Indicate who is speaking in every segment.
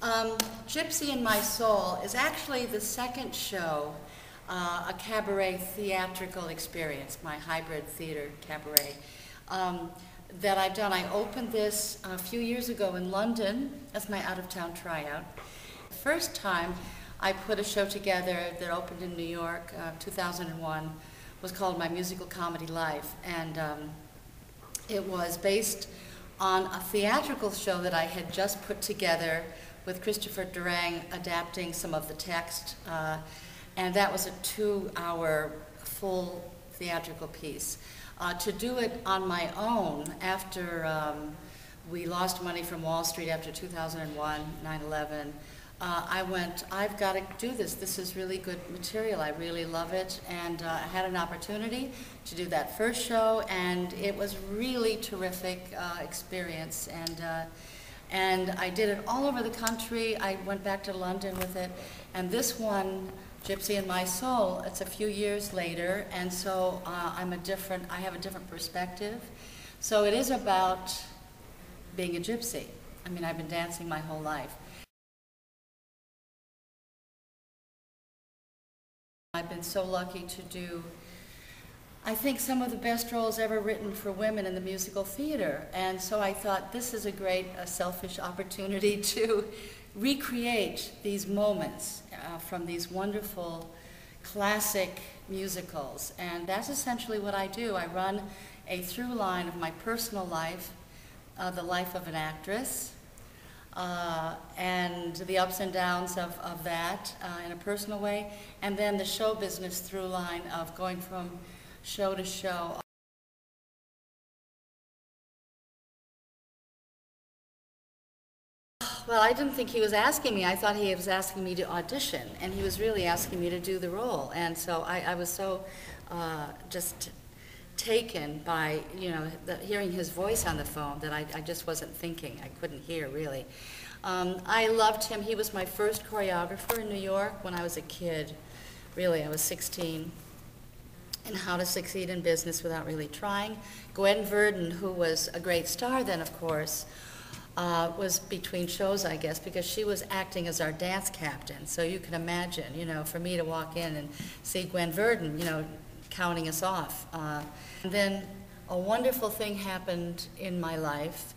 Speaker 1: Gypsy In My Soul is actually the second show, a cabaret theatrical experience, my hybrid theater cabaret, that I've done. I opened this a few years ago in London as my out-of-town tryout. The first time I put a show together that opened in New York, 2001, was called My Musical Comedy Life, and it was based on a theatrical show that I had just put together with Christopher Durang adapting some of the text, and that was a 2-hour full theatrical piece. To do it on my own after we lost money from Wall Street after 2001, 9/11, I went, I've got to do this. This is really good material. I really love it. And I had an opportunity to do that first show, and it was really terrific experience. And I did it all over the country. I went back to London with it. And this one, Gypsy In My Soul, it's a few years later, and so I have a different perspective. So it is about being a gypsy. I mean, I've been dancing my whole life. I've been so lucky to do, I think, some of the best roles ever written for women in the musical theater. And so I thought this is a great selfish opportunity to recreate these moments from these wonderful classic musicals. And that's essentially what I do. I run a through line of my personal life, the life of an actress, and the ups and downs of that in a personal way, and then the show business through line of going from show to show. Well, I didn't think he was asking me. I thought he was asking me to audition, and he was really asking me to do the role. And so I was so just taken by, hearing his voice on the phone that I just wasn't thinking. I couldn't hear, really. I loved him. He was my first choreographer in New York when I was a kid. Really, I was 16. And How to Succeed in Business Without Really Trying. Gwen Verdon, who was a great star then, of course, was between shows, I guess, because she was acting as our dance captain. So you can imagine, for me to walk in and see Gwen Verdon, counting us off. And then a wonderful thing happened in my life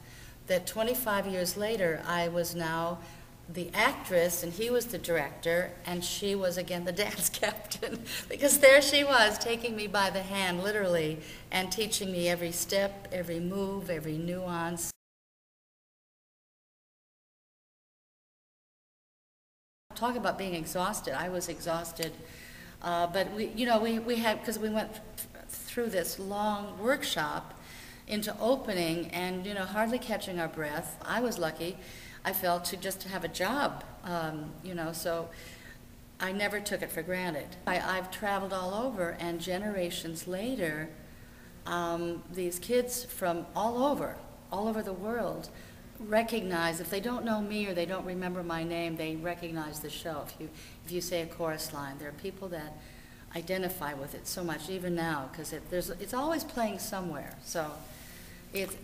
Speaker 1: that 25 years later, I was now the actress, and he was the director, and she was again the dance captain, because there she was, taking me by the hand, literally, and teaching me every step, every move, every nuance. Talk about being exhausted. I was exhausted, but we had, because we went through this long workshop into opening, and hardly catching our breath. I was lucky, I felt, to just have a job, so I never took it for granted. I've traveled all over, and generations later, these kids from all over the world recognize, if they don't know me or they don't remember my name, they recognize the show. If you say a chorus line, there are people that identify with it so much, even now, because it's always playing somewhere. So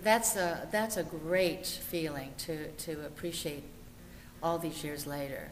Speaker 1: that's a great feeling to appreciate all these years later.